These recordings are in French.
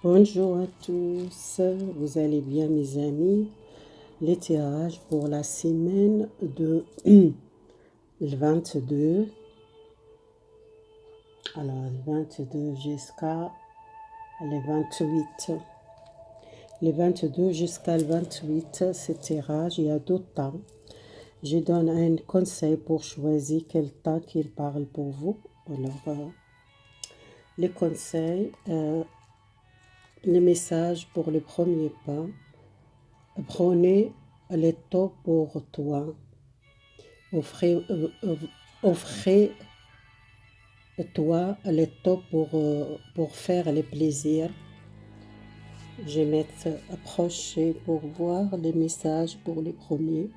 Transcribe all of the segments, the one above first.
Bonjour à tous, vous allez bien mes amis? Les tirages pour la semaine de le 22, alors le 22 jusqu'à le 28. Le 22 jusqu'à le 28, ce tirage, il y a deux temps. Je donne un conseil pour choisir quel temps qu'il parle pour vous. Alors, les conseils, les messages pour le premier pas. Prenez le temps pour toi. Offrez-toi le temps pour faire les plaisirs. Je vais mettre approché pour voir les messages pour les premiers.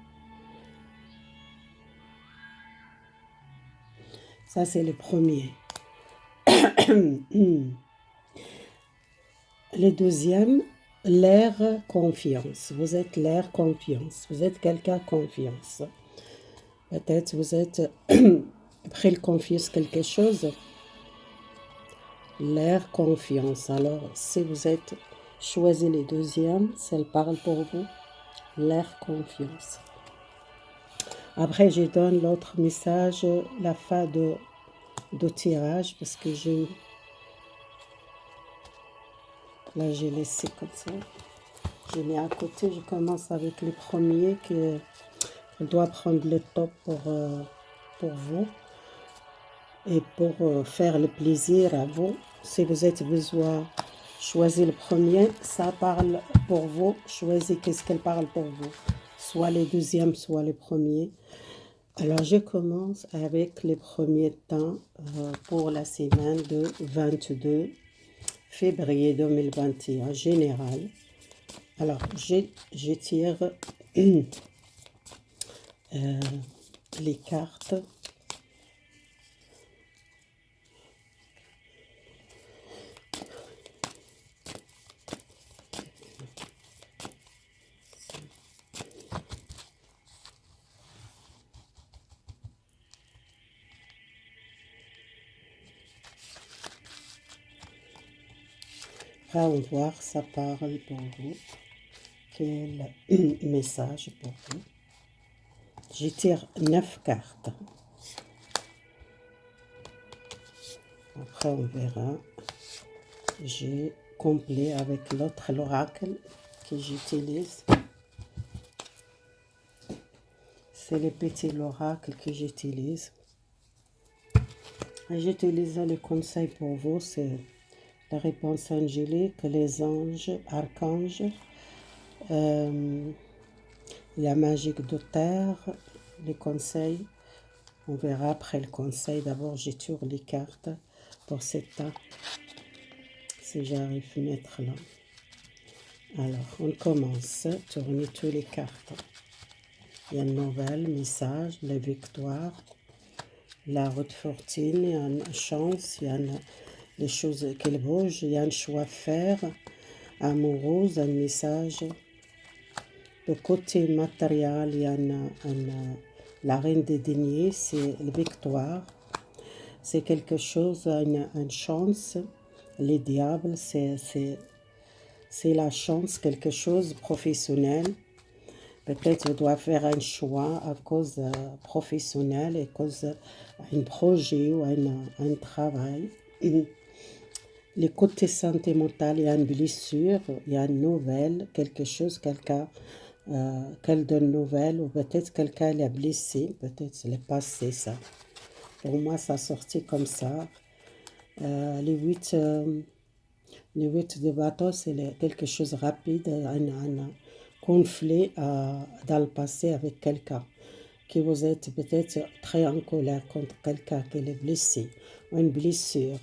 Ça, c'est le premier. Le deuxième, l'air confiance. Vous êtes l'air confiance. Vous êtes quelqu'un confiance. Peut-être vous êtes après le confiance quelque chose. L'air confiance. Alors, si vous êtes choisi le deuxième, ça parle pour vous. L'air confiance. Après, je donne l'autre message, la fin de tirage, parce que là, j'ai laissé comme ça. Je mets à côté, je commence avec le premier que je dois prendre le temps pour vous et pour faire le plaisir à vous. Si vous êtes besoin, choisir le premier, ça parle pour vous. Choisissez qu'est-ce qu'elle parle pour vous. Soit le deuxième, soit le premier. Alors, je commence avec les premiers temps pour la semaine de 22 février 2021, général. Alors, je tire les cartes. On va voir, ça parle pour vous. Quel message pour vous? Je tire 9 cartes. Après, on verra. J'ai complet avec l'autre l'oracle que j'utilise. C'est le petit l'oracle que j'utilise. J'utilise le conseil pour vous, c'est la réponse angélique, les anges, archanges, la magique de terre, les conseils. On verra après le conseil. D'abord, je tire les cartes pour cet temps. Si j'arrive à mettre là. Alors, on commence. Tourner toutes les cartes. Il y a une nouvelle, message, la victoire, la haute fortune, il y a une chance, il y a les choses qui bougent, il y a un choix à faire, amoureuse, un message. Le côté matériel, il y a la reine des deniers, c'est la victoire. C'est quelque chose, une chance. Les diables, c'est la chance, quelque chose professionnel. Peut-être je dois faire un choix à cause professionnel, à cause d'un projet ou un travail. Le côté santé mentale, il y a une blessure, il y a une nouvelle, quelque chose, quelqu'un, qu'elle donne nouvelle, ou peut-être quelqu'un l'a blessé, peut-être c'est le passé ça. Pour moi, ça sortit comme ça. Les 8 de bateau, c'est quelque chose de rapide, un conflit dans le passé avec quelqu'un. Que vous êtes peut-être très en colère contre quelqu'un qui est blessé, ou une blessure,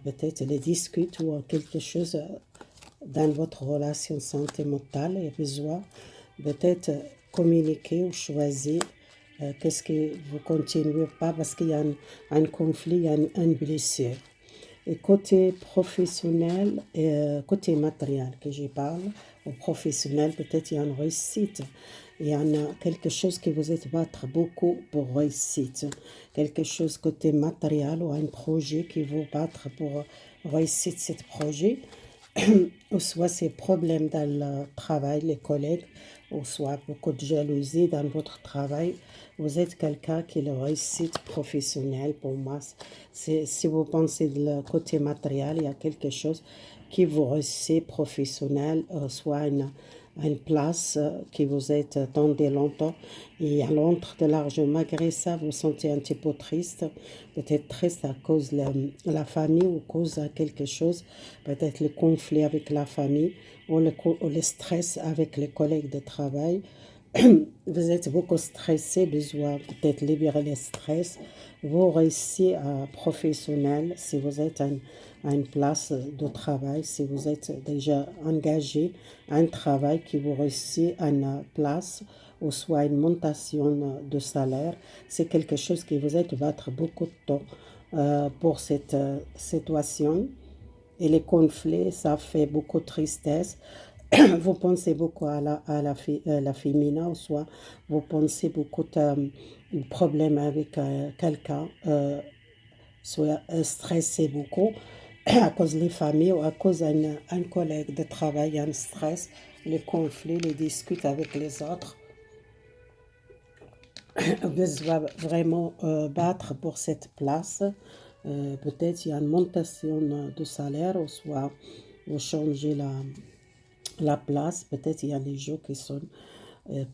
peut-être les disputes ou quelque chose dans votre relation sentimentale et besoin peut-être communiquer ou choisir qu'est-ce que vous continuez pas parce qu'il y a un conflit, il y a une blessure. Et côté professionnel et côté matériel que je parle, au professionnel, peut-être il y a une réussite. Il y en a quelque chose qui vous êtes battre beaucoup pour réussite. Quelque chose côté matériel ou un projet qui vous battre pour réussite de ce projet, ou soit c'est problème dans le travail, les collègues, ou soit beaucoup de jalousie dans votre travail. Vous êtes quelqu'un qui a une réussite professionnelle pour moi. Si vous pensez de le côté matériel, il y a quelque chose qui vous réussit professionnel, soit une place qui vous êtes attendu longtemps et à l'entre de l'argent. Malgré ça, vous vous sentez un petit peu triste, peut-être triste à cause de la famille ou à cause de quelque chose, peut-être le conflit avec la famille ou le stress avec les collègues de travail. Vous êtes beaucoup stressé, besoin peut-être libérer le stress. Vous réussissez à professionnel si vous êtes à une place de travail, si vous êtes déjà engagé à un travail qui vous réussit à une place ou soit une montation de salaire. C'est quelque chose qui vous aide battre beaucoup de temps pour cette situation. Et les conflits, ça fait beaucoup de tristesse. Vous pensez beaucoup la féminin, ou soit vous pensez beaucoup de problèmes avec quelqu'un, soit stressé beaucoup à cause des familles ou à cause d'un collègue de travail, un stress, les conflits, les disputes avec les autres. Vous va vraiment battre pour cette place. Peut-être il y a une montation de salaire, ou soit vous changez la place. Peut-être il y a des gens qui sont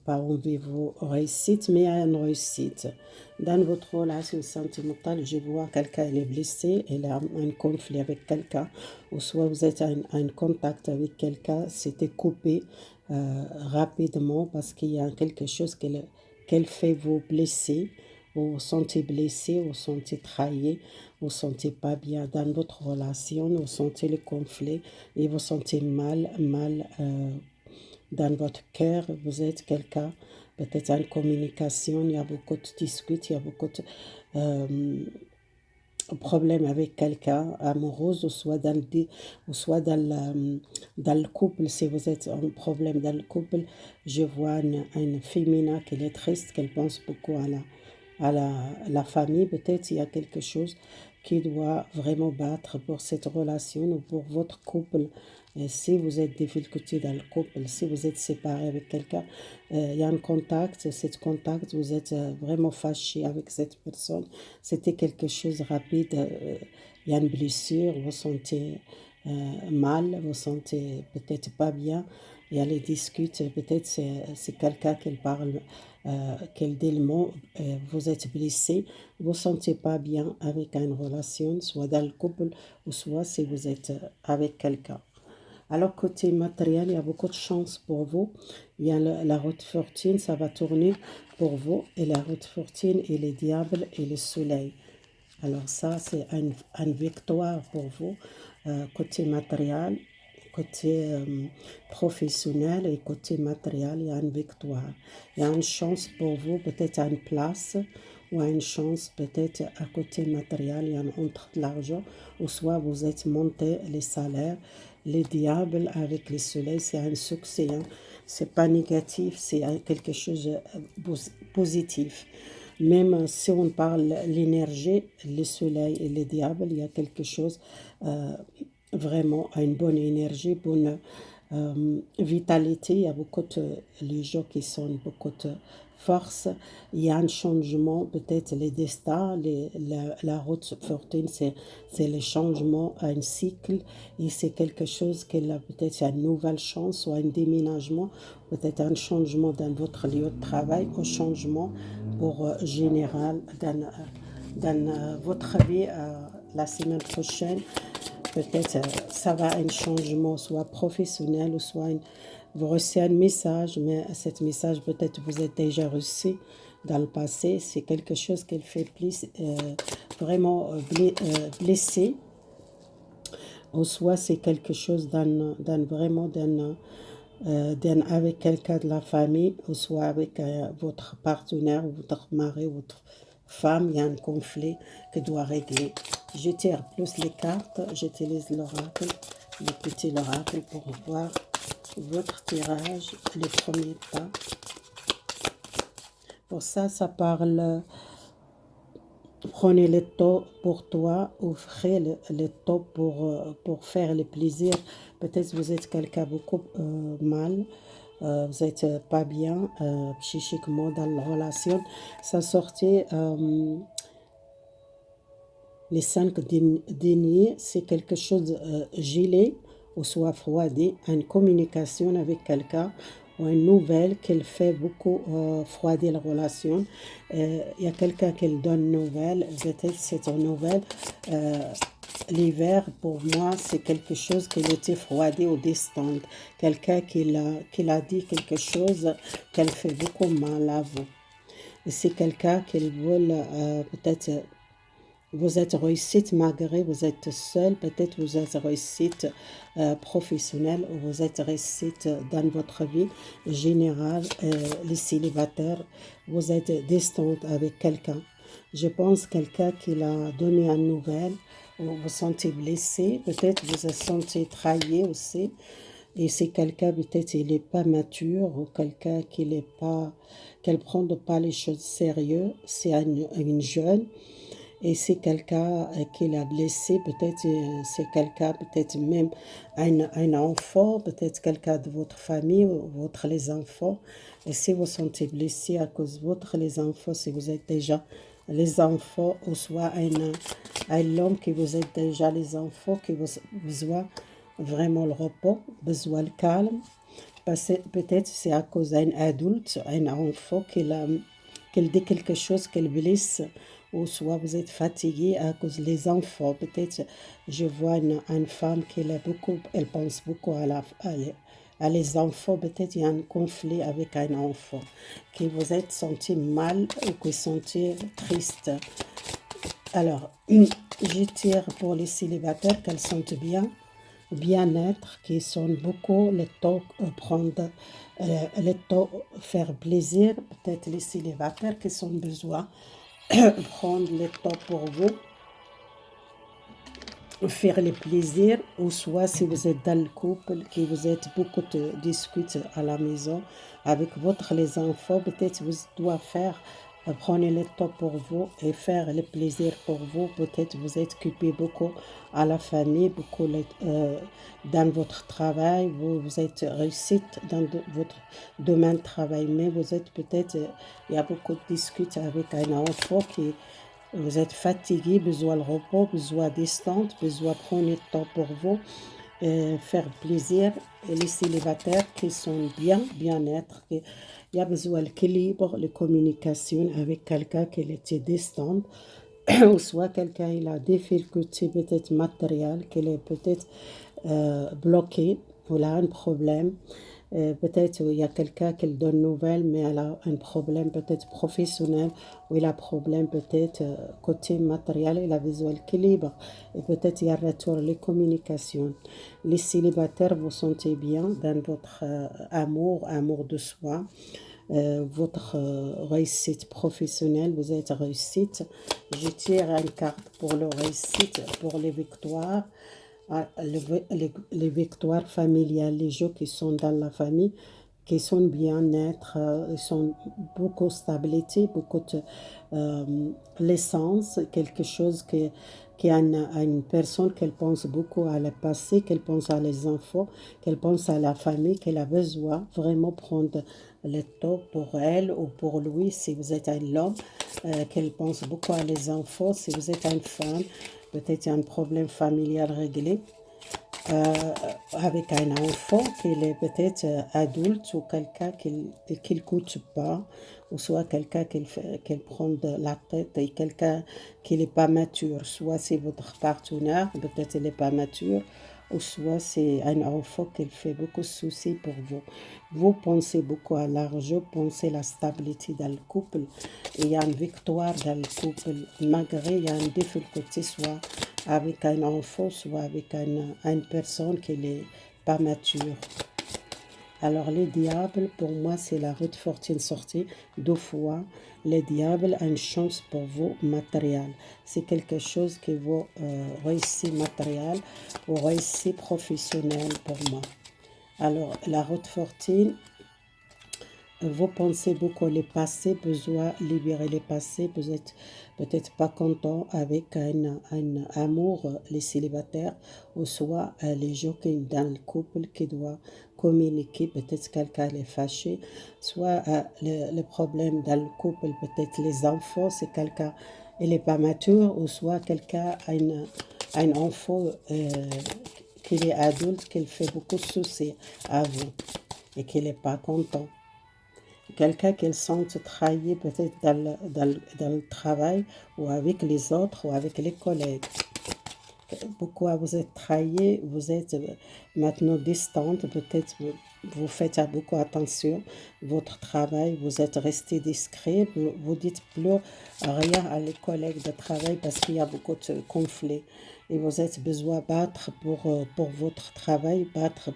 pas envie vous réussite, mais il y a une réussite. Dans votre relation sentimentale, je vois quelqu'un est blessé, il a un conflit avec quelqu'un, ou soit vous êtes en contact avec quelqu'un, c'était coupé rapidement parce qu'il y a quelque chose qu'elle fait vous blesser. Vous vous sentez blessé, vous vous sentez trahi, vous vous sentez pas bien dans votre relation, vous sentez le conflit et vous sentez mal dans votre cœur. Vous êtes quelqu'un, peut-être en communication, il y a beaucoup de disputes, il y a beaucoup de problème avec quelqu'un amoureuse, ou soit ou soit dans le couple. Si vous êtes en problème dans le couple, je vois une féminin qui est triste, qu'elle pense beaucoup la famille. Peut-être il y a quelque chose qui doit vraiment battre pour cette relation ou pour votre couple. Et si vous êtes difficulté dans le couple, si vous êtes séparé avec quelqu'un, il y a un contact, cet contact, vous êtes vraiment fâché avec cette personne, c'était quelque chose de rapide, il y a une blessure, vous sentez mal, vous sentez peut-être pas bien, et elle discute, peut-être c'est quelqu'un qui parle, qu'elle dit le mot, vous êtes blessé, vous sentez pas bien avec une relation, soit dans le couple, ou soit si vous êtes avec quelqu'un. Alors, côté matériel, il y a beaucoup de chance pour vous. Il y a la route fortune, ça va tourner pour vous. Et la route fortune et les diables et le soleil. Alors ça, c'est une victoire pour vous, côté matériel, côté professionnel et côté matériel, il y a une victoire. Il y a une chance pour vous, peut-être à une place, ou à une chance peut-être à côté matériel, il y a entre de l'argent, ou soit vous êtes monté les salaires. Les diables avec le soleil, c'est un succès. Hein. C'est pas négatif, c'est quelque chose de positif. Même si on parle l'énergie, le soleil et le diable, il y a quelque chose vraiment à une bonne énergie, bonne vitalité. Il y a beaucoup de les gens qui sont beaucoup de force. Il y a un changement, peut-être les destins, la route fortune, c'est le changement à un cycle. Et c'est quelque chose qui a peut-être une nouvelle chance ou un déménagement, peut-être un changement dans votre lieu de travail, un changement pour général dans votre vie la semaine prochaine. Peut-être ça va un changement, soit professionnel ou soit vous recevez un message, mais cet message peut-être vous êtes déjà reçu dans le passé. C'est quelque chose qui fait plus vraiment blessé, ou soit c'est quelque chose vraiment avec quelqu'un de la famille, ou soit avec votre partenaire, ou votre mari, ou votre femme, il y a un conflit qui doit régler. Je tire plus les cartes, j'utilise l'oracle, le petit oracle pour voir votre tirage, les premiers pas. Pour ça, ça parle Prenez le temps pour toi, ouvrez le temps pour faire le plaisir. Peut-être vous êtes quelqu'un beaucoup mal, vous n'êtes pas bien psychiquement dans la relation. Ça sortait les 5 deniers, c'est quelque chose gelé ou soit froidé, une communication avec quelqu'un ou une nouvelle qu'elle fait beaucoup froidir la relation. Il y a quelqu'un qui donne une nouvelle, peut-être c'est une nouvelle. L'hiver, pour moi, c'est quelque chose qui était froidé ou distant. Quelqu'un qui a dit quelque chose qu'elle fait beaucoup mal à vous. Et c'est quelqu'un qui veut peut-être vous êtes réussite malgré vous êtes seul, peut-être vous êtes réussite professionnelle ou vous êtes réussite dans votre vie générale, les célibataires, vous êtes distante avec quelqu'un. Je pense quelqu'un qui l'a donné une nouvelle, ou vous vous sentez blessé, peut-être vous vous sentez trahi aussi. Et c'est quelqu'un, peut-être, il n'est pas mature ou quelqu'un qui n'est pas, qu'elle ne prend pas les choses sérieux. C'est une jeune et c'est quelqu'un qui l'a blessé, peut-être c'est quelqu'un, peut-être même un enfant, peut-être quelqu'un de votre famille, ou votre les enfants. Et si vous sentez blessé à cause de votre les enfants, si vous êtes déjà les enfants, ou soit un homme qui vous êtes déjà les enfants, qui vous besoin vraiment le repos, besoin le calme, peut-être c'est à cause d'un adulte, un enfant qu'elle dit quelque chose qu'elle blesse, ou soit vous êtes fatigué à cause des enfants. Peut-être je vois une femme qui a beaucoup, elle pense beaucoup à les enfants. Peut-être il y a un conflit avec un enfant, que vous êtes senti mal ou que vous sentez triste. Alors, je tire pour les célibataires qu'elles sentent bien-être, qui sont beaucoup le temps prendre le temps faire plaisir, peut-être les célibataires qui sont besoin prendre le temps pour vous, faire le plaisir, ou soit si vous êtes dans le couple, que vous êtes beaucoup de discutes à la maison avec votre les enfants, peut-être vous devez faire prenez le temps pour vous et faire le plaisir pour vous. Peut-être vous êtes occupé beaucoup à la famille, beaucoup dans votre travail, vous êtes réussite dans votre domaine de travail, mais vous êtes peut-être, il y a beaucoup de disputes avec un enfant qui vous êtes fatigué, besoin de repos, besoin de distance, besoin de prendre le temps pour vous, faire plaisir. Et les célibataires qui sont bien-être, il y a besoin d'équilibre, de communication avec quelqu'un qui était distant, ou soit quelqu'un qui a des difficultés peut-être matérielles, qui est peut-être bloqué, ou a un problème. Peut-être il y a quelqu'un qui donne nouvelle, mais elle a un problème peut-être professionnel, ou il a un problème peut-être côté matériel, il a besoin d'équilibre. Et peut-être il y a retour les communications. Les célibataires, vous sentez bien dans votre amour de soi. Votre réussite professionnelle, vous êtes réussite. Je tire une carte pour le réussite, pour les victoires. Les victoires familiales, les gens qui sont dans la famille, qui sont bien-être, ils sont beaucoup de stabilité, beaucoup de l'essence, quelque chose qui a une personne qu'elle pense beaucoup à le passé, qu'elle pense à les enfants, qu'elle pense à la famille, qu'elle a besoin vraiment prendre le temps pour elle ou pour lui, si vous êtes un homme, qu'elle pense beaucoup à les enfants, si vous êtes une femme, peut-être il y a un problème familial réglé euh, avec un enfant qui est peut-être adulte, ou quelqu'un qui n'écoute pas, ou soit quelqu'un qui prend de la tête, et quelqu'un qui n'est pas mature. Soit c'est votre partenaire, peut-être il n'est pas mature, ou soit c'est un enfant qui fait beaucoup de soucis pour vous. Vous pensez beaucoup à l'argent, pensez à la stabilité dans le couple. Et il y a une victoire dans le couple, malgré il y a une difficulté, soit avec un enfant, soit avec une personne qui n'est pas mature. Alors, les diables, pour moi, c'est la route fortune sortie 2 fois. Les diables a une chance pour vous matériel. C'est quelque chose qui vous réussit matériel ou réussit professionnel pour moi. Alors, la route fortune, Vous pensez beaucoup les passés, besoin de libérer les passés, vous êtes peut-être pas content avec un amour, les célibataires, ou soit les gens qui dans le couple qui doivent communiquer, peut-être quelqu'un est fâché, soit le problème dans le couple, peut-être les enfants, c'est quelqu'un il n'est pas mature, ou soit quelqu'un a un enfant qui est adulte, qui fait beaucoup de soucis à vous et qui n'est pas content. Quelqu'un qui sente trahi peut-être dans le travail ou avec les autres ou avec les collègues. Pourquoi vous êtes trahi, vous êtes maintenant distante, peut-être vous faites beaucoup attention votre travail, vous êtes resté discret, vous dites plus rien à les collègues de travail parce qu'il y a beaucoup de conflits et vous êtes besoin de battre pour votre travail, battre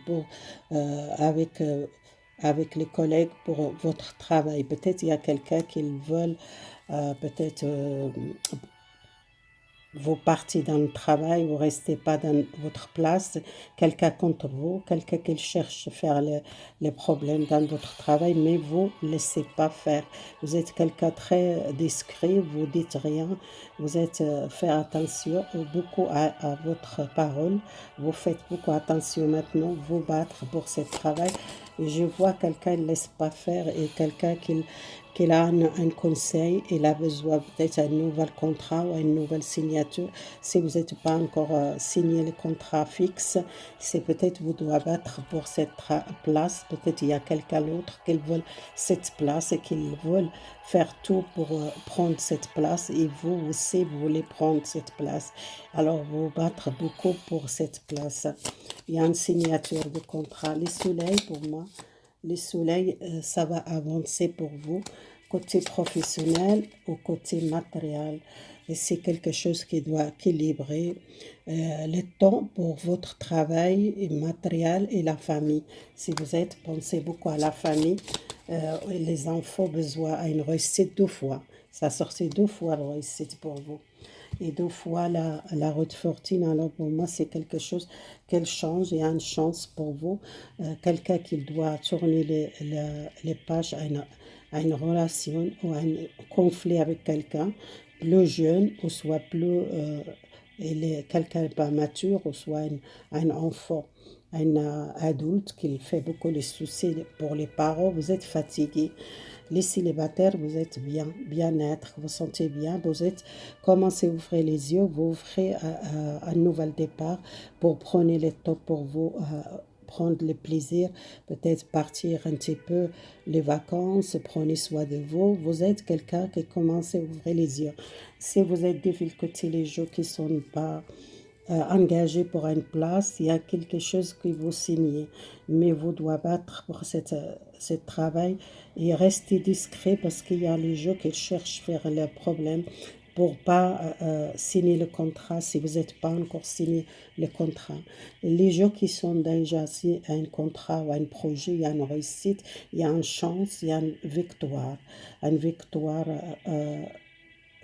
avec les collègues pour votre travail. Peut-être il y a quelqu'un qui veut peut-être vous partez dans le travail, vous restez pas dans votre place, quelqu'un contre vous, quelqu'un qui cherche à faire les problèmes dans votre travail, mais vous ne laissez pas faire. Vous êtes quelqu'un très discret, vous dites rien, vous êtes faire attention beaucoup à votre parole, vous faites beaucoup attention maintenant, vous battre pour ce travail. Et je vois quelqu'un ne laisse pas faire et quelqu'un qui a un conseil, il a besoin peut-être d'un nouvel contrat ou une nouvelle signature. Si vous n'êtes pas encore signé le contrat fixe, c'est peut-être vous devez battre pour cette place. Peut-être il y a quelqu'un d'autre qui veut cette place et qui veut faire tout pour prendre cette place et vous aussi vous voulez prendre cette place. Alors vous battre beaucoup pour cette place. Il y a une signature de contrat. Les soleils pour moi. Les soleils, ça va avancer pour vous, côté professionnel ou côté matériel. Et c'est quelque chose qui doit équilibrer le temps pour votre travail et matériel et la famille. Si vous êtes, pensez beaucoup à la famille, les enfants ont besoin d'une réussite 2 fois. Ça sortit 2 fois la réussite pour vous et 2 fois la route fortune. Alors pour moi, c'est quelque chose qu'elle change. Il y a une chance pour vous. Quelqu'un qui doit tourner les pages à une relation ou à un conflit avec quelqu'un, plus jeune ou soit plus quelqu'un pas mature ou soit un enfant. Un adulte qui fait beaucoup de soucis pour les parents, vous êtes fatigué. Les célibataires, vous êtes bien, bien-être, vous sentez bien, vous êtes, commencez à ouvrir les yeux, vous ouvrez un nouvel départ pour prendre le temps pour vous, prendre le plaisir, peut-être partir un petit peu les vacances, prenez soin de vous. Vous êtes quelqu'un qui commence à ouvrir les yeux. Si vous êtes difficulté les gens qui ne sont pas engagé pour une place, il y a quelque chose que vous signez, mais vous devez battre pour ce travail et rester discret parce qu'il y a les gens qui cherchent à faire le problème pour pas signer le contrat si vous n'êtes pas encore signé le contrat. Les gens qui sont déjà signés à un contrat ou à un projet, il y a une réussite, il y a une chance, il y a une victoire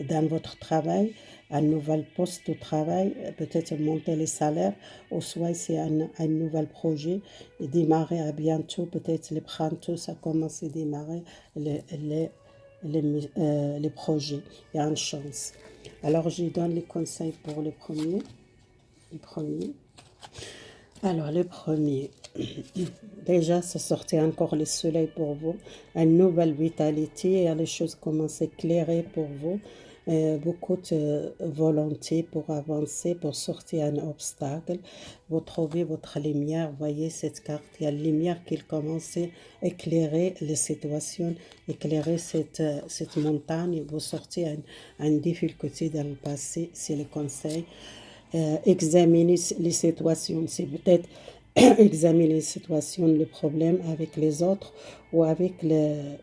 dans votre travail, un nouvel poste de travail, peut-être monter les salaires, ou soit c'est un nouvel projet, et démarrer à bientôt, peut-être les printemps, ça commence à démarrer les projets. Il y a une chance. Alors, je donne les conseils pour le premier. Le premier. Alors, le premier, déjà, ça sortait encore le soleil pour vous, une nouvelle vitalité, et les choses commencent à éclairer pour vous, beaucoup de volonté pour avancer, pour sortir un obstacle, vous trouvez votre lumière, voyez cette carte, il y a la lumière qui commence à éclairer les situations, éclairer cette montagne, vous sortez une difficulté dans le passé, c'est le conseil. Examiner les situations, c'est peut-être examiner les situations, le problème avec les autres ou avec les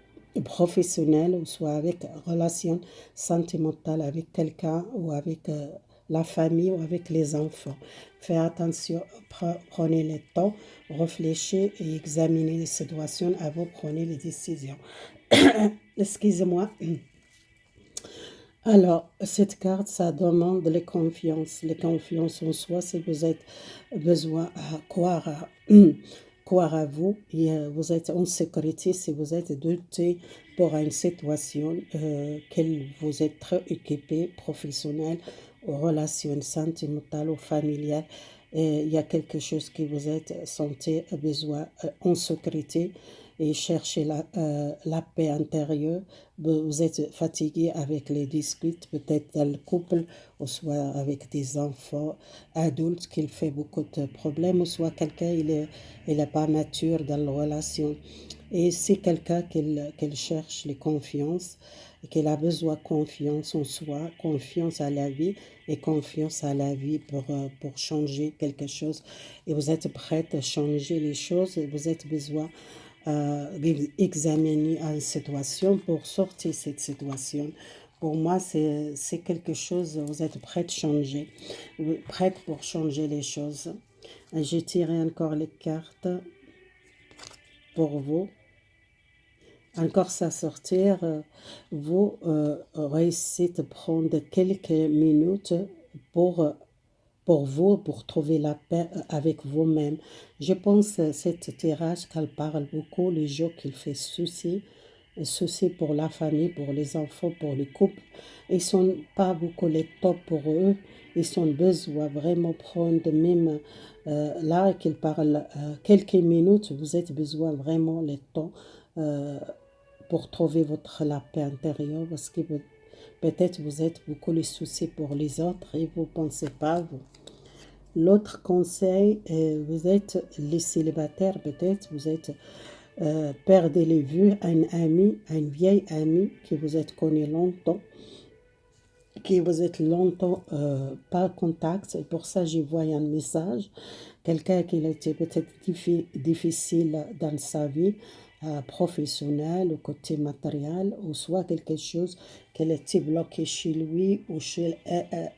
professionnels, ou soit avec relation sentimentale avec quelqu'un ou avec la famille ou avec les enfants. Faites attention, prenez le temps, réfléchissez et examinez les situations avant de prendre les décisions. Excusez-moi. Alors, cette carte, ça demande la confiance. La confiance en soi, si vous êtes besoin à croire croire à vous et vous êtes en sécurité si vous êtes douté pour une situation que vous êtes très occupé, professionnel, aux relations sentimentales ou familiales. Et il y a quelque chose que vous êtes senti besoin en sécurité et chercher la paix intérieure. Vous êtes fatigué avec les disputes, peut-être dans le couple, ou soit avec des enfants adultes qui fait beaucoup de problèmes, ou soit quelqu'un il est pas mature dans la relation. Et c'est quelqu'un qu'il cherche les confiances, qu'il a besoin de confiance en soi, confiance à la vie et confiance à la vie pour changer quelque chose. Et vous êtes prête à changer les choses et vous êtes besoin d'examiner une situation pour sortir de cette situation. Pour moi, c'est quelque chose, vous êtes prête à changer, prête pour changer les choses. J'ai tiré encore les cartes pour vous. Encore ça sortir, vous réussissez à prendre quelques minutes pour, pour vous, pour trouver la paix avec vous-même. Je pense que cette tirage qu'elle parle beaucoup, les gens qui fait souci pour la famille, pour les enfants, pour les couples. Ils sont pas beaucoup les top pour eux. Ils ont besoin vraiment prendre même là qu'ils parlent quelques minutes. Vous avez besoin vraiment le temps pour trouver la paix intérieure parce que peut-être vous êtes beaucoup les soucis pour les autres et vous ne pensez pas à vous. L'autre conseil, vous êtes les célibataires, peut-être vous êtes perdez les vues un ami, un vieil ami que vous êtes connu longtemps, que vous êtes longtemps pas en contact, et pour ça j'y vois un message, quelqu'un qui a été peut-être difficile dans sa vie professionnelle ou côté matériel, ou soit quelque chose qu'elle était bloquée chez lui ou chez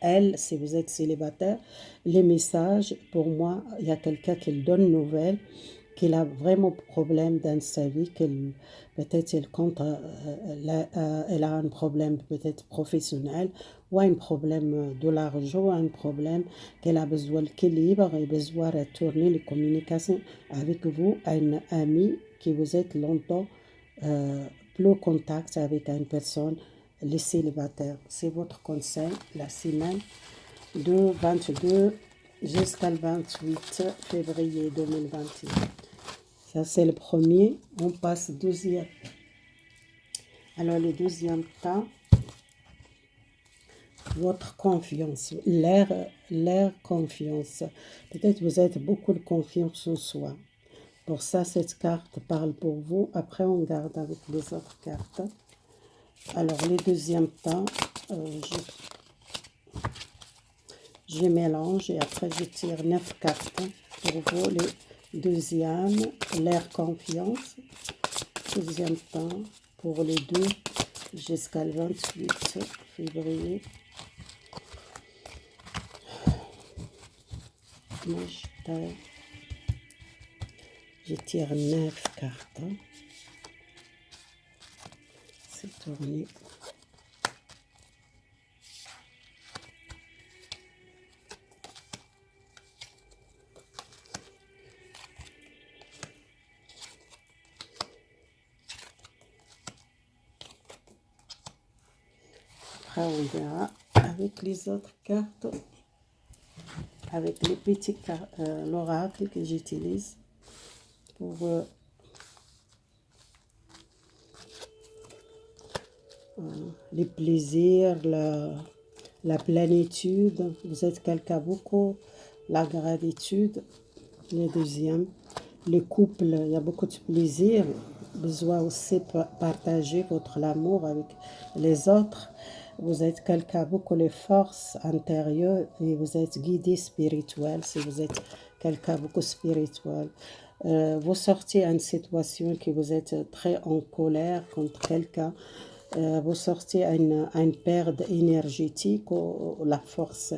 elle, si vous êtes célibataire. Les messages, pour moi, il y a quelqu'un qui donne nouvelle, qu'il a vraiment problème dans sa vie, qu'elle peut-être elle compte, elle a un problème peut-être professionnel, ou un problème de l'argent, un problème qu'elle a besoin d'équilibre et besoin de retourner les communications avec vous, un ami qui vous êtes longtemps plus en contact avec une personne, les célibataires. C'est votre conseil la semaine de 22 jusqu'à le 28 février 2021. Ça, c'est le premier. On passe au deuxième. Alors, le deuxième temps, votre confiance, l'air confiance. Peut-être vous avez beaucoup de confiance en soi. Pour ça, cette carte parle pour vous. Après, on garde avec les autres cartes. Alors, le deuxième temps, je mélange et après, je tire 9 cartes pour vous. Le deuxième, l'air confiance. Deuxième temps, pour les deux, jusqu'à le 28 février. Moi, je tire 9 cartes. C'est tourné. Après, on verra avec les autres cartes, avec les petits l'oracle que j'utilise pour les plaisirs, la plénitude. Vous êtes quelqu'un beaucoup, la gratitude. Le deuxième, le couple, il y a beaucoup de plaisir. Besoin aussi de partager votre amour avec les autres. Vous êtes quelqu'un beaucoup les forces intérieures et vous êtes guidé spirituel si vous êtes quelqu'un beaucoup spirituel. Vous sortez d'une situation que vous êtes très en colère contre quelqu'un. Vous sortez une perte énergétique ou la force.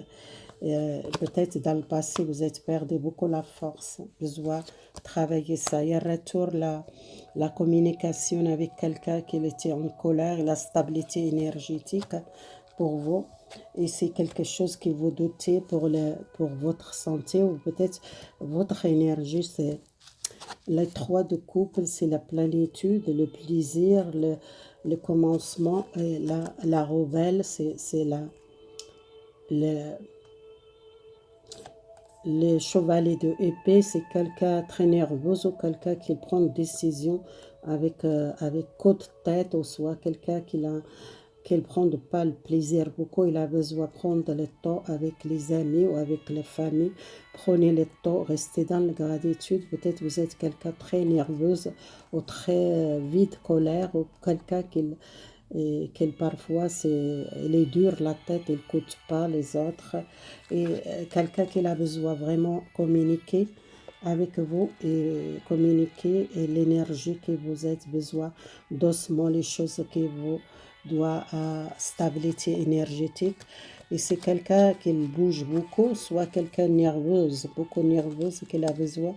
Peut-être dans le passé, vous êtes perdu beaucoup la force. Besoin de travailler ça. Il y a retour la communication avec quelqu'un qui était en colère, la stabilité énergétique pour vous. Et c'est quelque chose que vous doutez pour votre santé ou peut-être votre énergie, Les 3 de couple, c'est la plénitude, le plaisir, le commencement, et la rebelle, c'est le, le chevalier de épée, c'est quelqu'un très nerveux ou quelqu'un qui prend une décision avec haute tête, ou soit quelqu'un qui ne prend pas le plaisir beaucoup. Il a besoin de prendre le temps avec les amis ou avec la famille. Prenez le temps, restez dans la gratitude. Peut-être vous êtes quelqu'un très nerveuse ou très vide, colère, ou quelqu'un qui parfois il est dur la tête, il n'écoute pas les autres. Et quelqu'un qui a besoin vraiment communiquer avec vous et communiquer et l'énergie que vous avez besoin, doucement les choses que vous doit à stabilité énergétique. Et c'est quelqu'un qui bouge beaucoup, soit quelqu'un nerveuse, beaucoup nerveuse, qui a besoin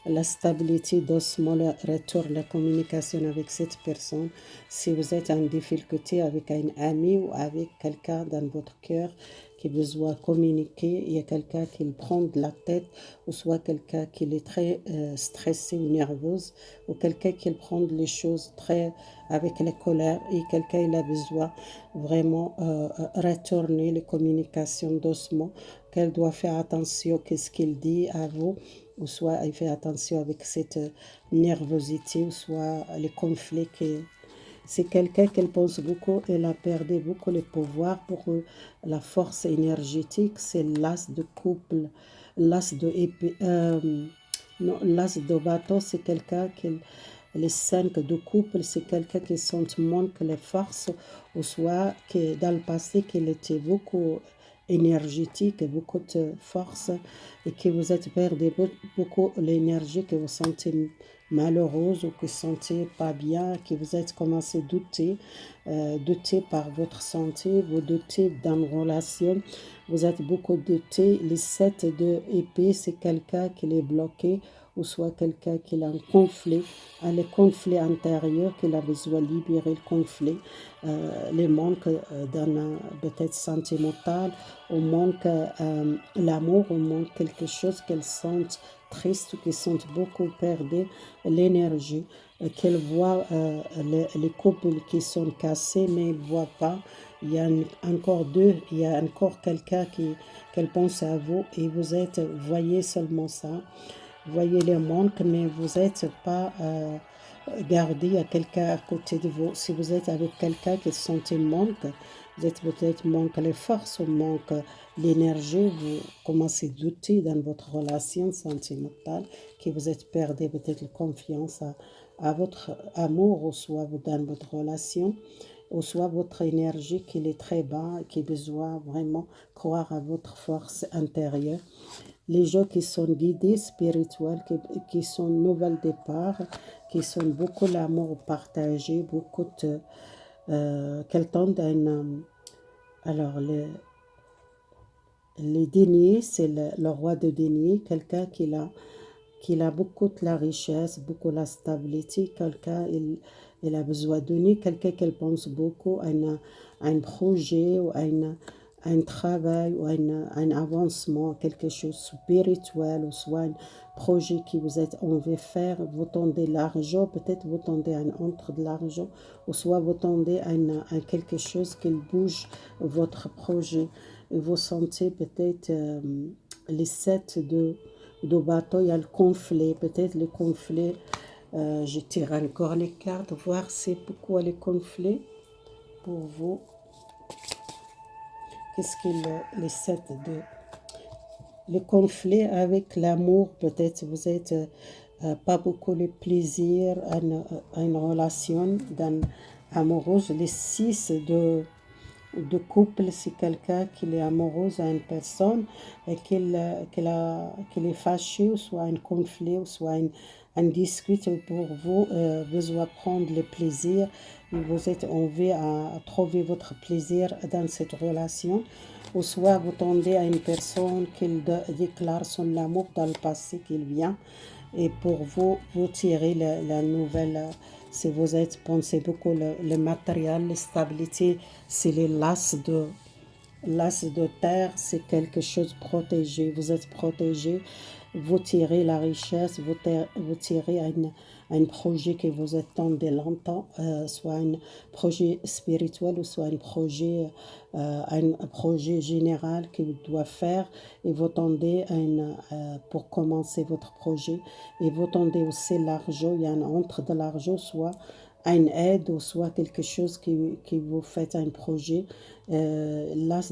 la stabilité, doucement le retour, la communication avec cette personne. Si vous êtes en difficulté avec un ami ou avec quelqu'un dans votre cœur qui a besoin de communiquer, il y a quelqu'un qui prend de la tête, ou soit quelqu'un qui est très stressé ou nerveuse, ou quelqu'un qui prend les choses très avec la colère, et quelqu'un il a besoin vraiment retourner les communications doucement, qu'elle doit faire attention à ce qu'il dit à vous, ou soit il fait attention avec cette nervosité, ou soit les conflits que c'est quelqu'un qui pense beaucoup, elle a perdu beaucoup le pouvoir pour la force énergétique, c'est l'as de couple, l'as de épée, non, l'as de bâton, c'est quelqu'un qui, les 5 de couple, c'est quelqu'un qui sent manque les forces, ou soit que dans le passé, qu'il était beaucoup énergétique, beaucoup de force, et que vous êtes perdu beaucoup l'énergie, que vous sentez malheureuse ou que vous sentez pas bien, que vous êtes commencé à douter par votre santé, vous doutez dans une relation, vous êtes beaucoup douté. Les 7 de épée, c'est quelqu'un qui est bloqué, ou soit quelqu'un qui a un conflit intérieur, qu'il a besoin de libérer le conflit, les manques dans peut-être sentimental, ou manque l'amour, ou manque quelque chose qu'elle sente triste, ou qu'elle sente beaucoup perdre l'énergie, qu'elle voit les couples qui sont cassés, mais elle ne voit pas. Il y a encore deux, il y a encore quelqu'un qu'elle pense à vous, et vous êtes, voyez seulement ça. Voyez les manques, mais vous n'êtes pas gardé à quelqu'un à côté de vous. Si vous êtes avec quelqu'un qui sent manque, vous êtes peut-être manque les forces, ou manque l'énergie, vous commencez à douter dans votre relation sentimentale, que vous êtes perdu peut-être la confiance à votre amour, ou soit dans votre relation, ou soit votre énergie qui est très bas, qui a besoin vraiment croire à votre force intérieure. Les gens qui sont guidés spirituels, qui sont nouvel départ, qui sont beaucoup l'amour partagé, beaucoup de quelqu'un d'un alors les deniers, c'est le roi de deniers, quelqu'un qui a beaucoup de la richesse, beaucoup de la stabilité, quelqu'un il a besoin de donner, quelqu'un qui pense beaucoup à un projet, ou à un travail, ou à un avancement, quelque chose de spirituel, ou soit un projet que vous êtes envie de faire, vous tendez l'argent, peut-être vous tendez un entre de l'argent, ou soit vous tendez à quelque chose qui bouge votre projet. Et vous sentez peut-être les 7 de bateau, il y a le conflit, peut-être le conflit, je tire encore les cartes, voir c'est pourquoi le conflit pour vous. Qu'est-ce que les 7 de... Le conflit avec l'amour, peut-être vous êtes pas beaucoup le plaisir à une relation amoureuse. Les 6 de couple, c'est quelqu'un qui est amoureux à une personne et qu'il est fâché, ou soit un conflit, ou soit un dispute pour vous, besoin prendre le plaisir, et vous êtes envie à trouver votre plaisir dans cette relation, ou soit vous tendez à une personne qui déclare son amour dans le passé qu'il vient, et pour vous, vous tirez la nouvelle. Si vous êtes pensez beaucoup le matériel, la stabilité, c'est les l'as de terre, c'est quelque chose protégé. Vous êtes protégé, vous tirez la richesse, vous tirez un projet que vous attendez longtemps, soit un projet spirituel ou soit un projet général que vous doit faire et vous tendez pour commencer votre projet et vous tendez aussi l'argent, il y a un entre de l'argent, soit une aide ou soit quelque chose qui vous fait un projet. L'as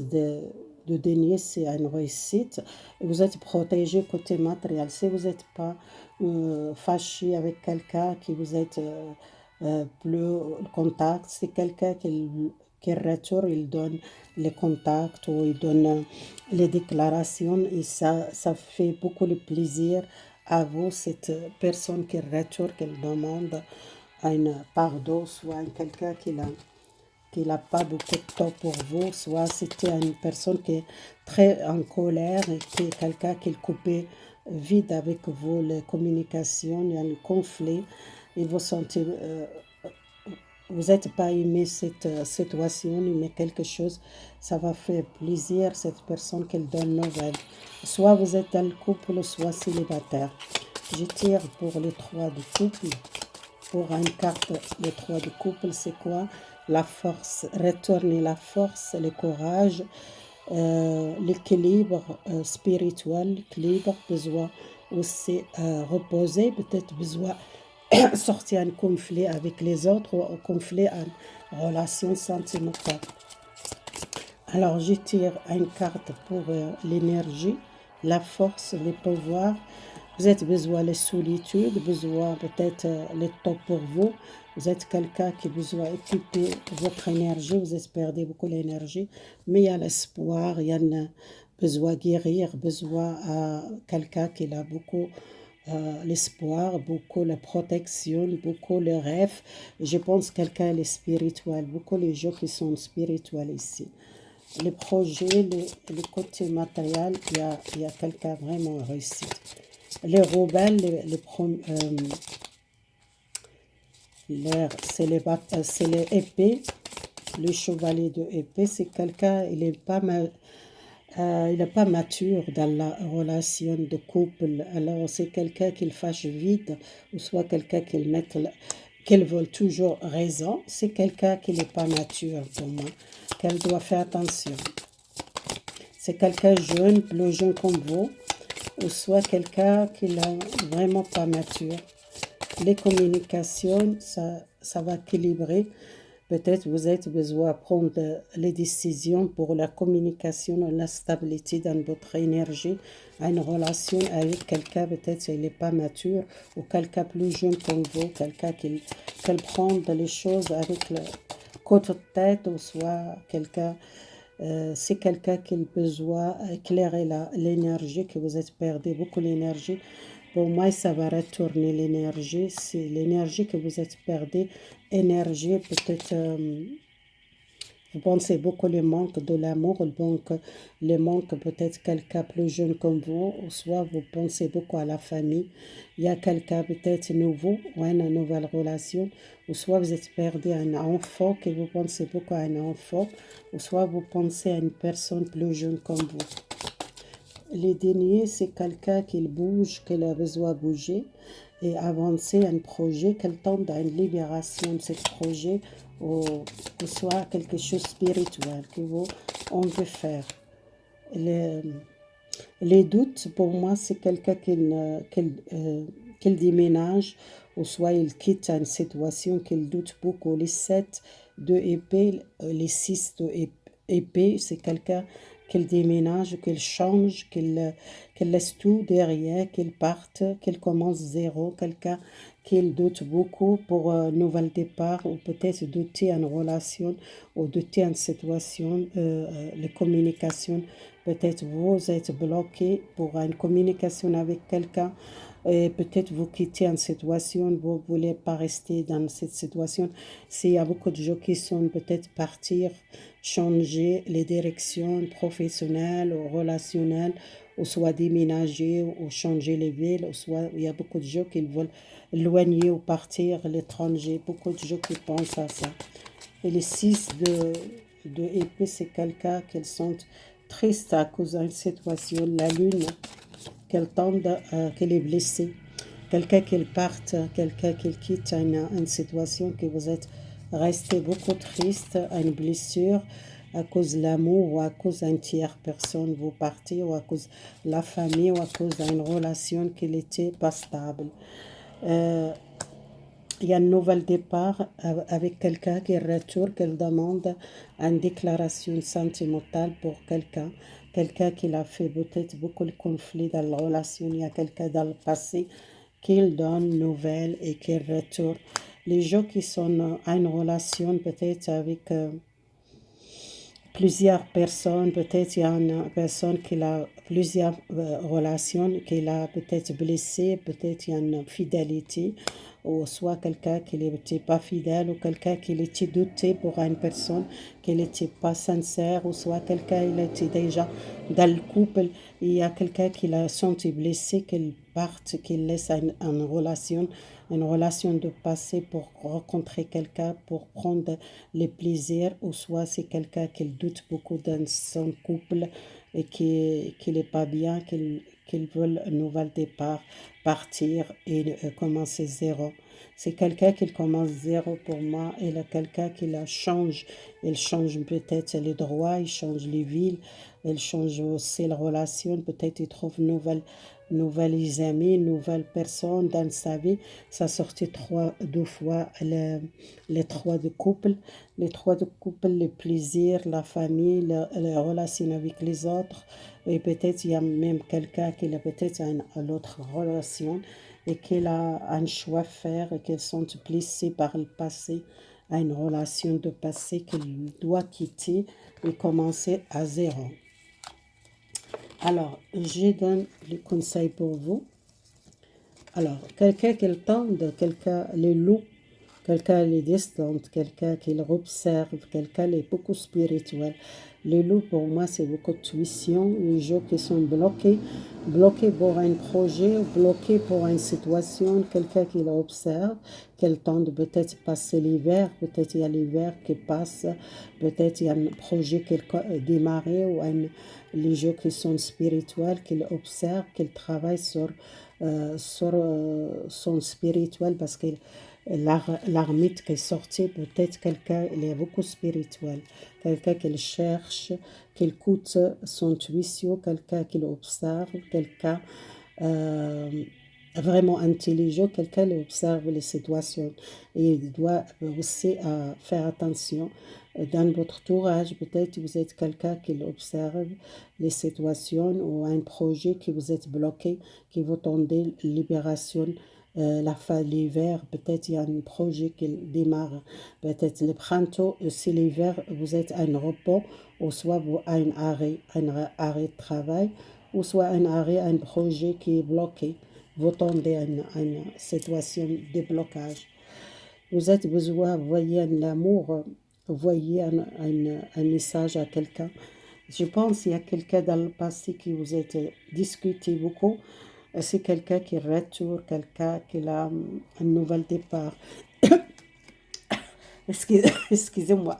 de denier, c'est une réussite. Vous êtes protégé côté matériel. Si vous n'êtes pas fâché avec quelqu'un qui vous êtes plus contact, c'est quelqu'un qui retourne, il donne les contacts ou il donne les déclarations et ça fait beaucoup de plaisir à vous, cette personne qui retourne, qui demande un pardon, soit quelqu'un qui n'a pas beaucoup de temps pour vous, soit c'était une personne qui est très en colère et qui est quelqu'un qui est coupé vite avec vous, les communications, il y a un conflit et vous sentez, vous n'êtes pas aimé cette situation, mais quelque chose, ça va faire plaisir cette personne qu'elle donne nouvelle. Soit vous êtes dans le couple, soit célibataire. Je tire pour les 3 de couple. Pour une carte, les 3 de couple, c'est quoi? La force, retourner la force, le courage, l'équilibre spirituel, l'équilibre, besoin aussi reposer, peut-être besoin sortir un conflit avec les autres ou un conflit en relation sentimentale. Alors, je tire une carte pour l'énergie, la force, les pouvoirs. Vous êtes besoin de solitude, besoin peut-être le temps pour vous. Vous êtes quelqu'un qui a besoin d'occuper votre énergie. Vous êtes perdu beaucoup d'énergie, mais il y a l'espoir, il y a besoin de guérir, besoin de quelqu'un qui a beaucoup l'espoir, beaucoup la protection, beaucoup le rêve. Je pense que quelqu'un est spirituel, beaucoup les gens qui sont spirituels ici. Les projets, le côté matériel, il y a quelqu'un vraiment réussi. Les rebelles, c'est les épées. Le chevalier de épée, c'est quelqu'un, il n'est pas mature dans la relation de couple. Alors, c'est quelqu'un qui le fâche vite, ou soit quelqu'un qu'elle veut toujours raison. C'est quelqu'un qui n'est pas mature pour moi, qu'elle doit faire attention. C'est quelqu'un jeune, plus jeune comme vous, ou soit quelqu'un qui n'est vraiment pas mature. Les communications, ça va équilibrer. Peut-être vous avez besoin de prendre les décisions pour la communication, la stabilité dans votre énergie, une relation avec quelqu'un, peut-être il n'est pas mature, ou quelqu'un plus jeune comme vous, quelqu'un qui prend les choses avec le côté de tête, ou soit quelqu'un, c'est quelqu'un qui a besoin d'éclairer l'énergie, que vous êtes perdu beaucoup d'énergie. Pour moi, ça va retourner l'énergie. C'est l'énergie que vous êtes perdu. Énergie, peut-être, vous pensez beaucoup le manque de l'amour, donc le manque peut-être quelqu'un plus jeune comme vous, ou soit vous pensez beaucoup à la famille. Il y a quelqu'un peut-être nouveau, ou une nouvelle relation, ou soit vous êtes perdu à un enfant, que vous pensez beaucoup à un enfant, ou soit vous pensez à une personne plus jeune comme vous. Les deniers, c'est quelqu'un qui bouge, qui a besoin de bouger et avancer un projet, qu'elle tente à une libération de ce projet ou soit quelque chose de spirituel on veut faire. Les doutes, pour moi, c'est quelqu'un qui déménage ou soit il quitte une situation qu'il doute beaucoup. Les 7 de épée, les 6 de épée, c'est quelqu'un qu'il déménage, qu'il change, qu'il laisse tout derrière, qu'il parte, qu'il commence zéro, quelqu'un qu'il doute beaucoup pour un nouvel départ ou peut-être douter en relation ou douter en situation, les communications. Peut-être vous êtes bloqué pour une communication avec quelqu'un et peut-être vous quittez une situation, vous ne voulez pas rester dans cette situation. S'il y a beaucoup de gens qui sont peut-être partir, changer les directions professionnelles ou relationnelles, ou soit déménager ou changer les villes, ou soit il y a beaucoup de gens qui veulent éloigner ou partir à l'étranger, beaucoup de gens qui pensent à ça. Et les 6 de épée, c'est quelqu'un qui sont tristes à cause d'une situation, la lune, qu'elle tombe, qu'elle est blessée. Quelqu'un qui parte, quelqu'un qui quitte une situation que vous êtes resté beaucoup triste, une blessure à cause de l'amour ou à cause d'une tierce personne, vous partez, ou à cause de la famille ou à cause d'une relation qui n'était pas stable. Il y a un nouvel départ avec quelqu'un qui retourne, qui demande une déclaration sentimentale pour quelqu'un. Quelqu'un qui a fait peut-être beaucoup de conflits dans la relation. Il y a quelqu'un dans le passé qui donne une nouvelle et qui retourne. Les gens qui sont en une relation peut-être avec plusieurs personnes, peut-être il y a une personne qui a plusieurs relations, qui a peut-être blessé, peut-être il y a une fidélité, ou soit quelqu'un qui n'était pas fidèle, ou quelqu'un qui était douté pour une personne qui n'était pas sincère, ou soit quelqu'un qui était déjà dans le couple, il y a quelqu'un qui l'a senti blessé, qu'il parte, qu'il laisse une relation de passé pour rencontrer quelqu'un, pour prendre les plaisirs, ou soit c'est quelqu'un qui doute beaucoup dans son couple et qui n'est pas bien, qu'il veut un nouvel départ, partir et commencer zéro. C'est quelqu'un qui commence zéro pour moi, et là, quelqu'un qui la change. Il change peut-être les droits, il change les villes, il change aussi la relation, peut-être il trouve nouvelles amis, nouvelles personnes dans sa vie. Ça sortit deux fois les trois de couple, les plaisirs, la famille, les relations avec les autres. Et peut-être il y a même quelqu'un qui a peut-être une autre relation et qu'il a un choix à faire et qu'ils sont blessés par le passé, à une relation de passé qu'il doit quitter et commencer à zéro. Alors, je donne les conseils pour vous. Alors, quelqu'un qui tende, quelqu'un les loue, quelqu'un les distante, quelqu'un qui le observe, quelqu'un qui est beaucoup spirituel. Les loups, pour moi, c'est beaucoup de tuition. Les gens qui sont bloqués pour un projet, bloqués pour une situation, quelqu'un qui l'observe, qu'elle tente peut-être passer l'hiver, peut-être il y a l'hiver qui passe, peut-être il y a un projet qui est démarré, ou les gens qui sont spirituels, qui l'observent, qui travaillent sur son spirituel, parce que l'ermite qui est sorti, peut-être quelqu'un, il est beaucoup spirituel, quelqu'un qui cherche, qui écoute son intuition, quelqu'un qui l'observe, quelqu'un vraiment intelligent, quelqu'un qui observe les situations. Et il doit aussi faire attention dans votre entourage. Peut-être vous êtes quelqu'un qui observe les situations, ou un projet qui vous êtes bloqué, qui vous tendez libération. La fin de l'hiver, peut-être il y a un projet qui démarre, peut-être le printemps, aussi l'hiver, vous êtes à un repos, ou soit vous à un arrêt de travail, ou soit un arrêt, un projet qui est bloqué. Vous tendez à une situation de blocage. Vous êtes besoin, voyez l'amour, voyez un message à quelqu'un. Je pense qu'il y a quelqu'un dans le passé qui vous êtes discuté beaucoup. C'est quelqu'un qui retourne, quelqu'un qui a un nouvel départ. Excusez-moi,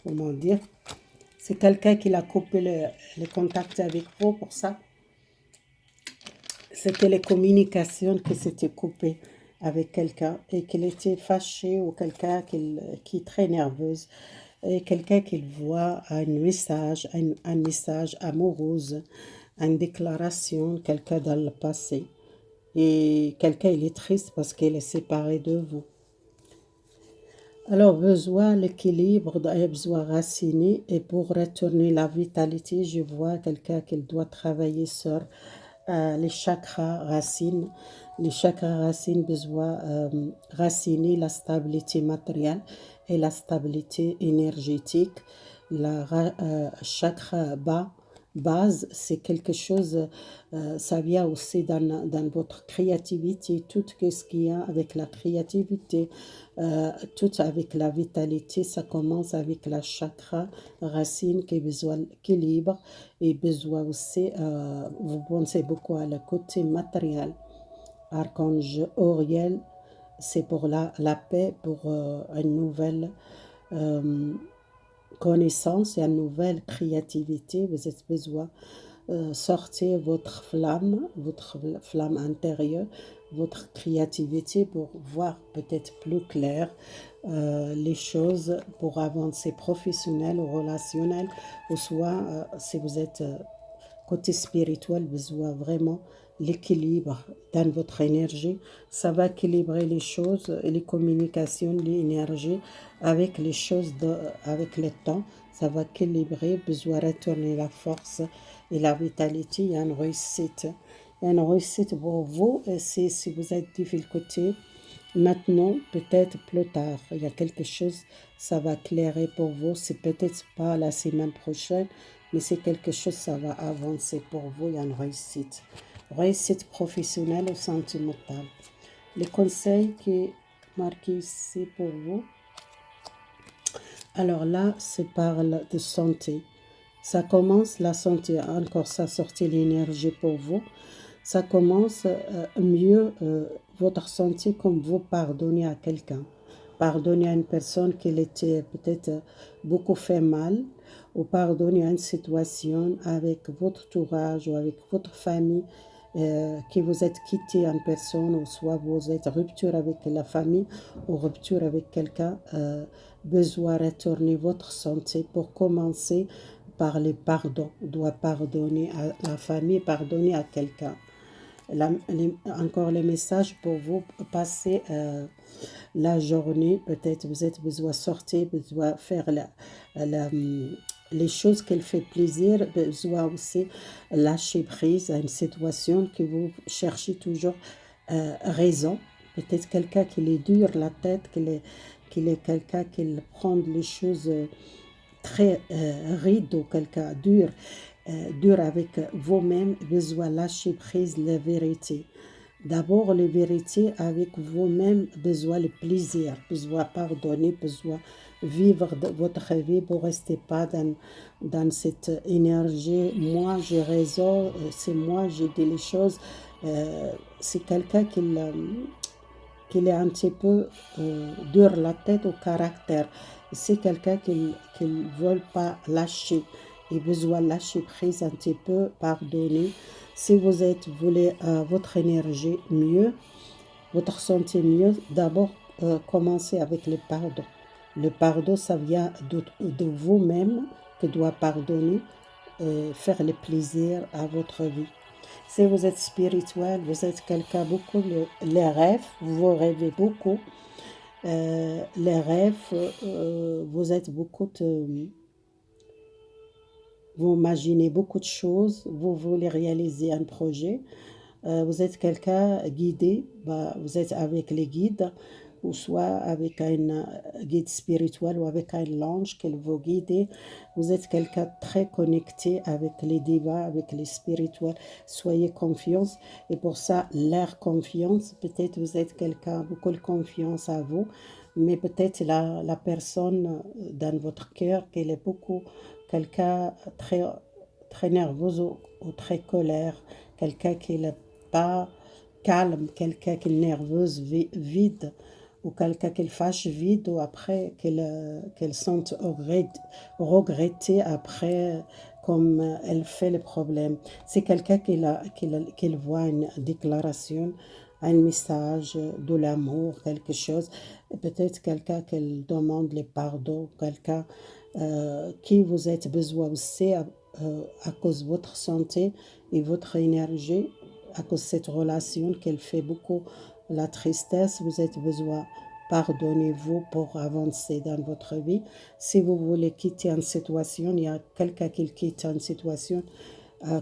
comment dire. C'est quelqu'un qui a coupé le contact avec vous pour ça. C'était les communications qui s'étaient coupées avec quelqu'un et qu'il était fâché, ou quelqu'un qui est très nerveuse, et quelqu'un qui voit un message amoureux, une déclaration, quelqu'un dans le passé. Et quelqu'un, il est triste parce qu'il est séparé de vous. Alors, besoin l'équilibre, besoin raciner, et pour retourner la vitalité, je vois quelqu'un qui doit travailler sur les chakras racines. Les chakras racines besoin raciner la stabilité matérielle et la stabilité énergétique. Chakra base, c'est quelque chose, ça vient aussi dans votre créativité, tout ce qu'il y a avec la créativité, tout avec la vitalité, ça commence avec la chakra racine qui est besoin d'équilibre, et besoin aussi, vous pensez beaucoup à le côté matériel. Archange Auriel, c'est pour la paix, pour une nouvelle euh, connaissance et une nouvelle créativité. Vous avez besoin sortez votre flamme intérieure, votre créativité pour voir peut-être plus clair les choses, pour avancer professionnel ou relationnel, ou soit si vous êtes côté spirituel, besoin vraiment l'équilibre dans votre énergie. Ça va équilibrer les choses, les communications, l'énergie avec les choses, avec le temps. Ça va équilibrer, besoin retourner la force et la vitalité. Il y a une réussite. Il y a une réussite pour vous. Et si vous êtes difficulté, maintenant, peut-être plus tard, il y a quelque chose, ça va clairer pour vous. C'est peut-être pas la semaine prochaine, mais c'est quelque chose, ça va avancer pour vous. Il y a une réussite. Réussite professionnelle ou sentimentale. Les conseils qui est marqué ici pour vous. Alors là, ça parle de santé. Ça commence la santé, encore ça sortit l'énergie pour vous. Ça commence mieux votre santé comme vous pardonnez à quelqu'un. Pardonnez à une personne qui était peut-être beaucoup fait mal, ou pardonnez à une situation avec votre entourage ou avec votre famille qui vous êtes quitté en personne, ou soit vous êtes rupture avec la famille ou rupture avec quelqu'un, besoin de retourner votre santé pour commencer par les pardons. On doit pardonner à la famille, pardonner à quelqu'un. Encore les messages pour vous passer la journée. Peut-être vous êtes besoin de sortir, besoin de faire les choses qui fait plaisir, besoin aussi lâcher prise à une situation que vous cherchez toujours raison. Peut-être quelqu'un qui est dur la tête, qu'il est quelqu'un qui prend les choses très ride, ou quelqu'un dur, dur avec vous-même, besoin lâcher prise la vérité. D'abord, la vérité avec vous-même, besoin le plaisir, besoin pardonner, besoin vivre votre vie pour rester pas dans cette énergie. Moi, j'ai raison, c'est moi, j'ai dit les choses. C'est quelqu'un qui est un petit peu dur la tête au caractère. C'est quelqu'un qui ne veut pas lâcher. Il a besoin de lâcher prise un petit peu, pardonner. Si vous voulez votre énergie mieux, votre santé mieux, d'abord commencez avec le pardon. Le pardon, ça vient de vous-même qui doit pardonner, faire le plaisir à votre vie. Si vous êtes spirituel, vous êtes quelqu'un beaucoup, les rêves, vous rêvez beaucoup. Les rêves, vous êtes beaucoup vous imaginez beaucoup de choses, vous voulez réaliser un projet. Vous êtes quelqu'un guidé, vous êtes avec les guides, ou soit avec un guide spirituel ou avec un ange qui vous guide. Vous êtes quelqu'un très connecté avec les divins, avec les spirituels. Soyez confiance. Et pour ça, l'air confiance, peut-être vous êtes quelqu'un, beaucoup de confiance à vous, mais peut-être la personne dans votre cœur, qu'elle est beaucoup quelqu'un très, très nerveuse ou très colère, quelqu'un qui n'est pas calme, quelqu'un qui est nerveuse, vide, ou quelqu'un qui fâche vide, ou après qu'elle sente regretter après comme elle fait le problème. C'est quelqu'un qui voit une déclaration, un message de l'amour, quelque chose. Peut-être quelqu'un qui demande les pardons, quelqu'un qui vous êtes besoin aussi à cause de votre santé et votre énergie, à cause de cette relation qu'elle fait beaucoup la tristesse. Vous êtes besoin pardonnez-vous pour avancer dans votre vie. Si vous voulez quitter une situation, il y a quelqu'un qui quitte une situation,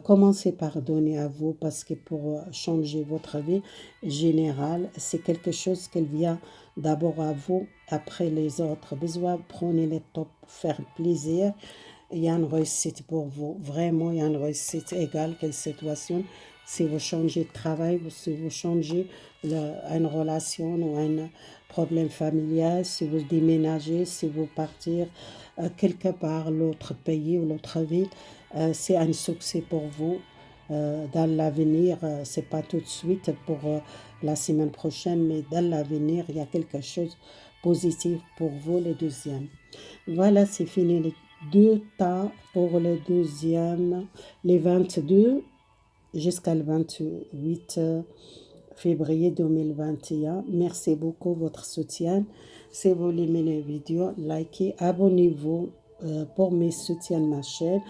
commencez par donner à vous, parce que pour changer votre vie générale, c'est quelque chose qui vient d'abord à vous, après les autres. Besoin, prenez le temps pour faire plaisir. Il y a une réussite pour vous. Vraiment, il y a une réussite égale quelle situation. Si vous changez de travail, si vous changez une relation ou un problème familial, si vous déménagez, si vous partez quelque part, l'autre pays ou l'autre ville, c'est un succès pour vous. Dans l'avenir, c'est pas tout de suite pour la semaine prochaine, mais dans l'avenir, il y a quelque chose de positif pour vous, le deuxième. Voilà, c'est fini 2 tas pour le deuxième, les 22 jusqu'à le 28 février 2021. Merci beaucoup votre soutien. Si vous aimez les vidéos, likez, abonnez-vous pour mes soutiens de ma chaîne.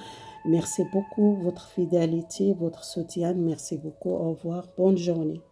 Merci beaucoup votre fidélité, votre soutien. Merci beaucoup. Au revoir. Bonne journée.